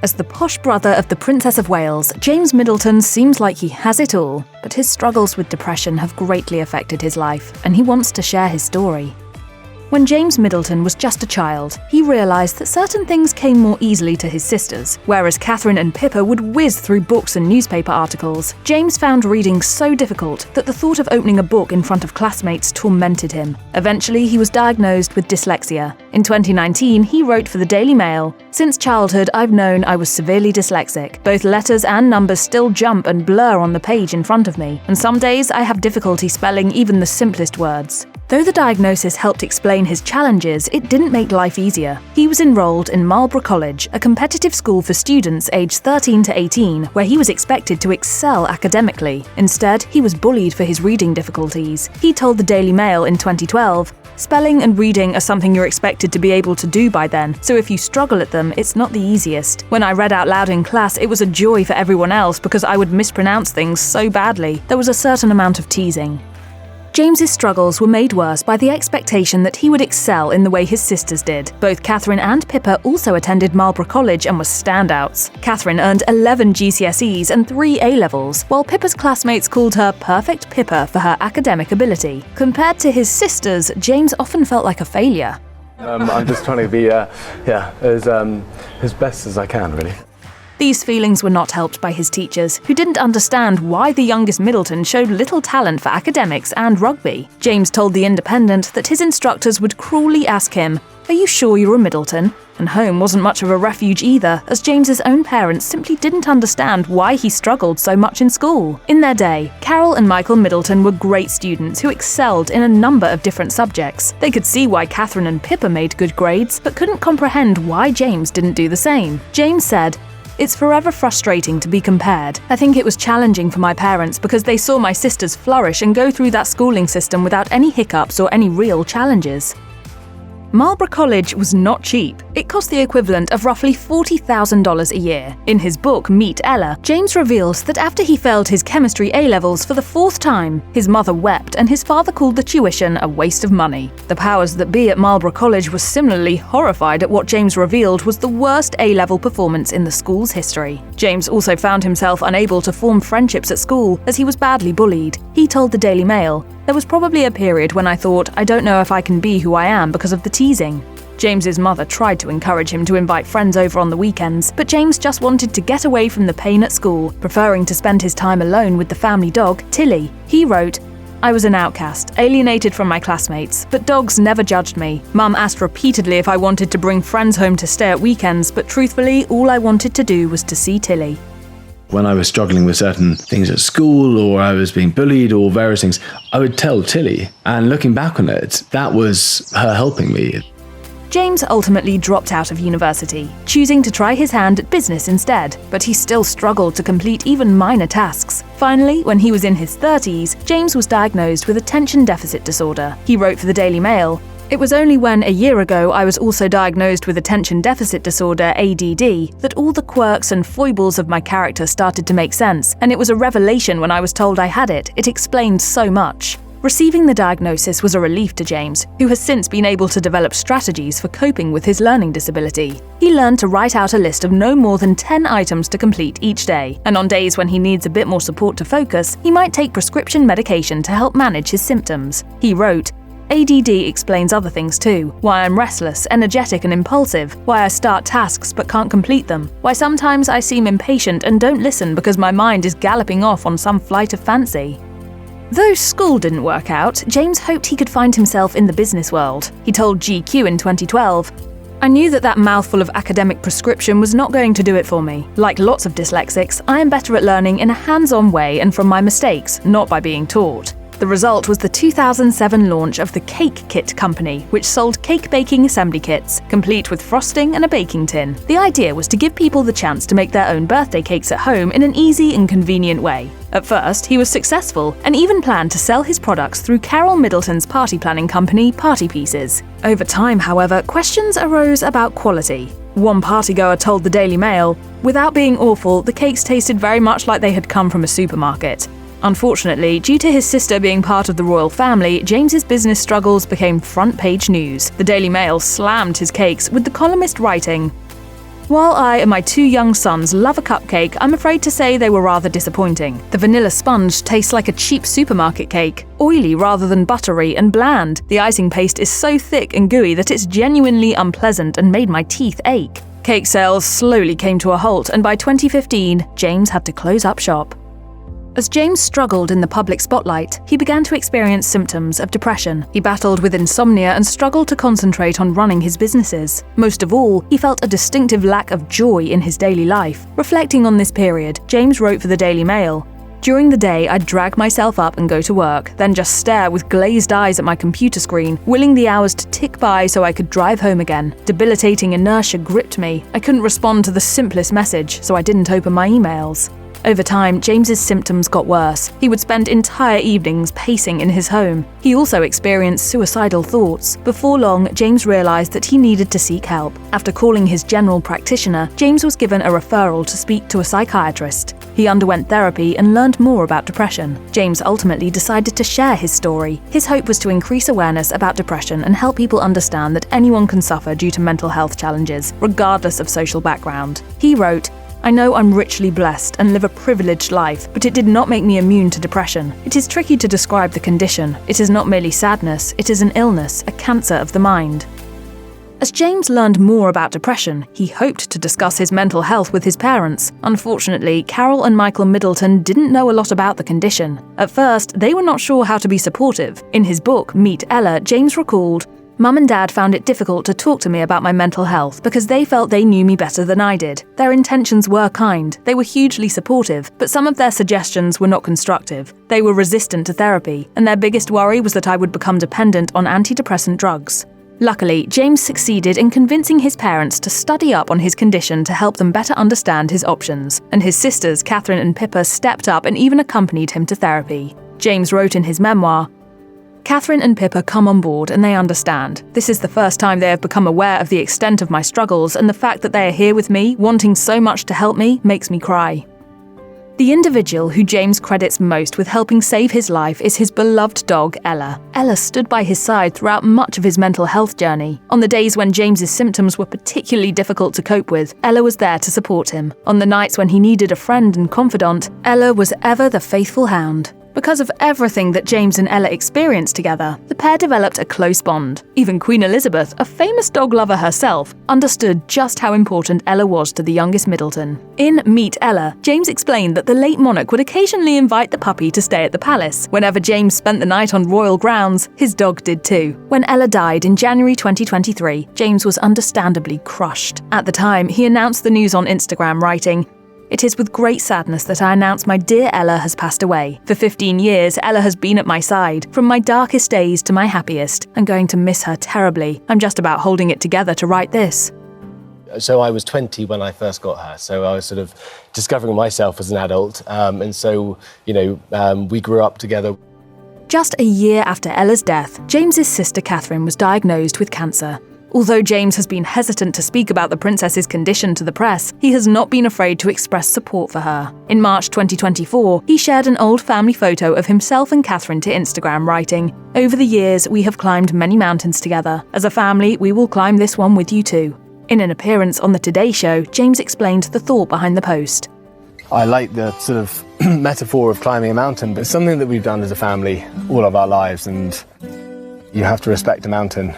As the posh brother of the Princess of Wales, James Middleton seems like he has it all, but his struggles with depression have greatly affected his life, and he wants to share his story. When James Middleton was just a child, he realised that certain things came more easily to his sisters. Whereas Catherine and Pippa would whiz through books and newspaper articles, James found reading so difficult that the thought of opening a book in front of classmates tormented him. Eventually, he was diagnosed with dyslexia. In 2019, he wrote for the Daily Mail, "Since childhood, I've known I was severely dyslexic. Both letters and numbers still jump and blur on the page in front of me, and some days I have difficulty spelling even the simplest words." Though the diagnosis helped explain his challenges, it didn't make life easier. He was enrolled in Marlborough College, a competitive school for students aged 13 to 18, where he was expected to excel academically. Instead, he was bullied for his reading difficulties. He told the Daily Mail in 2012, "Spelling and reading are something you're expected to be able to do by then, so if you struggle at them, it's not the easiest. When I read out loud in class, it was a joy for everyone else because I would mispronounce things so badly. There was a certain amount of teasing." James's struggles were made worse by the expectation that he would excel in the way his sisters did. Both Catherine and Pippa also attended Marlborough College and were standouts. Catherine earned 11 GCSEs and 3 A-levels, while Pippa's classmates called her Perfect Pippa for her academic ability. Compared to his sisters, James often felt like a failure. I'm just trying to be as best as I can, really. These feelings were not helped by his teachers, who didn't understand why the youngest Middleton showed little talent for academics and rugby. James told The Independent that his instructors would cruelly ask him, "Are you sure you're a Middleton?" And home wasn't much of a refuge either, as James's own parents simply didn't understand why he struggled so much in school. In their day, Carol and Michael Middleton were great students who excelled in a number of different subjects. They could see why Catherine and Pippa made good grades, but couldn't comprehend why James didn't do the same. James said, "It's forever frustrating to be compared. I think it was challenging for my parents because they saw my sisters flourish and go through that schooling system without any hiccups or any real challenges." Marlborough College was not cheap. It cost the equivalent of roughly $40,000 a year. In his book, Meet Ella, James reveals that after he failed his chemistry A-levels for the 4th time, his mother wept and his father called the tuition a waste of money. The powers that be at Marlborough College were similarly horrified at what James revealed was the worst A-level performance in the school's history. James also found himself unable to form friendships at school as he was badly bullied. He told the Daily Mail, "There was probably a period when I thought, I don't know if I can be who I am because of the teasing." James's mother tried to encourage him to invite friends over on the weekends, but James just wanted to get away from the pain at school, preferring to spend his time alone with the family dog, Tilly. He wrote, "I was an outcast, alienated from my classmates, but dogs never judged me. Mum asked repeatedly if I wanted to bring friends home to stay at weekends, but truthfully, all I wanted to do was to see Tilly." When I was struggling with certain things at school or I was being bullied or various things, I would tell Tilly. And looking back on it, that was her helping me. James ultimately dropped out of university, choosing to try his hand at business instead, but he still struggled to complete even minor tasks. Finally, when he was in his 30s, James was diagnosed with attention deficit disorder. He wrote for the Daily Mail, "It was only when a year ago I was also diagnosed with attention deficit disorder, ADD, that all the quirks and foibles of my character started to make sense, and it was a revelation when I was told I had it. It explained so much." Receiving the diagnosis was a relief to James, who has since been able to develop strategies for coping with his learning disability. He learned to write out a list of no more than 10 items to complete each day, and on days when he needs a bit more support to focus, he might take prescription medication to help manage his symptoms. He wrote, "ADD explains other things too. Why I'm restless, energetic and impulsive. Why I start tasks but can't complete them. Why sometimes I seem impatient and don't listen because my mind is galloping off on some flight of fancy." Though school didn't work out, James hoped he could find himself in the business world. He told GQ in 2012, "I knew that mouthful of academic prescription was not going to do it for me. Like lots of dyslexics, I am better at learning in a hands-on way and from my mistakes, not by being taught." The result was the 2007 launch of the Cake Kit company, which sold cake baking assembly kits, complete with frosting and a baking tin. The idea was to give people the chance to make their own birthday cakes at home in an easy and convenient way. At first, he was successful and even planned to sell his products through Carol Middleton's party planning company, Party Pieces. Over time, however, questions arose about quality. One partygoer told the Daily Mail, "Without being awful, the cakes tasted very much like they had come from a supermarket." Unfortunately, due to his sister being part of the royal family, James's business struggles became front-page news. The Daily Mail slammed his cakes, with the columnist writing, While I and my 2 young sons love a cupcake, I'm afraid to say they were rather disappointing. The vanilla sponge tastes like a cheap supermarket cake, oily rather than buttery and bland. The icing paste is so thick and gooey that it's genuinely unpleasant and made my teeth ache. Cake sales slowly came to a halt, and by 2015, James had to close up shop. As James struggled in the public spotlight, he began to experience symptoms of depression. He battled with insomnia and struggled to concentrate on running his businesses. Most of all, he felt a distinctive lack of joy in his daily life. Reflecting on this period, James wrote for the Daily Mail, "During the day, I'd drag myself up and go to work, then just stare with glazed eyes at my computer screen, willing the hours to tick by so I could drive home again. Debilitating inertia gripped me. I couldn't respond to the simplest message, so I didn't open my emails." Over time, James's symptoms got worse. He would spend entire evenings pacing in his home. He also experienced suicidal thoughts. Before long, James realized that he needed to seek help. After calling his general practitioner, James was given a referral to speak to a psychiatrist. He underwent therapy and learned more about depression. James ultimately decided to share his story. His hope was to increase awareness about depression and help people understand that anyone can suffer due to mental health challenges, regardless of social background. He wrote, "I know I'm richly blessed and live a privileged life, but it did not make me immune to depression. It is tricky to describe the condition. It is not merely sadness, it is an illness, a cancer of the mind." As James learned more about depression, he hoped to discuss his mental health with his parents. Unfortunately, Carol and Michael Middleton didn't know a lot about the condition. At first, they were not sure how to be supportive. In his book, Meet Ella, James recalled, "Mum and Dad found it difficult to talk to me about my mental health because they felt they knew me better than I did. Their intentions were kind, they were hugely supportive, but some of their suggestions were not constructive. They were resistant to therapy, and their biggest worry was that I would become dependent on antidepressant drugs." Luckily, James succeeded in convincing his parents to study up on his condition to help them better understand his options, and his sisters, Catherine and Pippa, stepped up and even accompanied him to therapy. James wrote in his memoir, "Catherine and Pippa come on board and they understand. This is the first time they have become aware of the extent of my struggles, and the fact that they are here with me, wanting so much to help me, makes me cry." The individual who James credits most with helping save his life is his beloved dog, Ella. Ella stood by his side throughout much of his mental health journey. On the days when James's symptoms were particularly difficult to cope with, Ella was there to support him. On the nights when he needed a friend and confidant, Ella was ever the faithful hound. Because of everything that James and Ella experienced together, the pair developed a close bond. Even Queen Elizabeth, a famous dog lover herself, understood just how important Ella was to the youngest Middleton. In Meet Ella, James explained that the late monarch would occasionally invite the puppy to stay at the palace. Whenever James spent the night on royal grounds, his dog did too. When Ella died in January 2023, James was understandably crushed. At the time, he announced the news on Instagram, writing, "It is with great sadness that I announce my dear Ella has passed away. For 15 years, Ella has been at my side, from my darkest days to my happiest. I'm going to miss her terribly. I'm just about holding it together to write this." So I was 20 when I first got her, so I was sort of discovering myself as an adult, and so, we grew up together. Just a year after Ella's death, James's sister Catherine was diagnosed with cancer. Although James has been hesitant to speak about the princess's condition to the press, he has not been afraid to express support for her. In March 2024, he shared an old family photo of himself and Catherine to Instagram, writing, "Over the years, we have climbed many mountains together. As a family, we will climb this one with you too." In an appearance on The Today Show, James explained the thought behind the post. I like the sort of metaphor of climbing a mountain, but it's something that we've done as a family all of our lives, and you have to respect a mountain.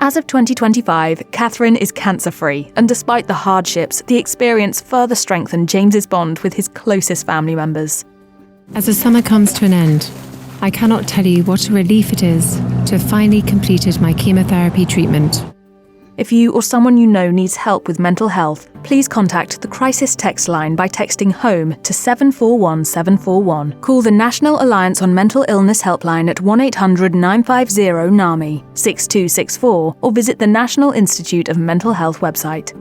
As of 2025, Catherine is cancer-free, and despite the hardships, the experience further strengthened James's bond with his closest family members. As the summer comes to an end, I cannot tell you what a relief it is to have finally completed my chemotherapy treatment. If you or someone you know needs help with mental health, please contact the crisis text line by texting HOME to 741741. Call the National Alliance on Mental Illness helpline at 1-800-950-NAMI 6264 or visit the National Institute of Mental Health website.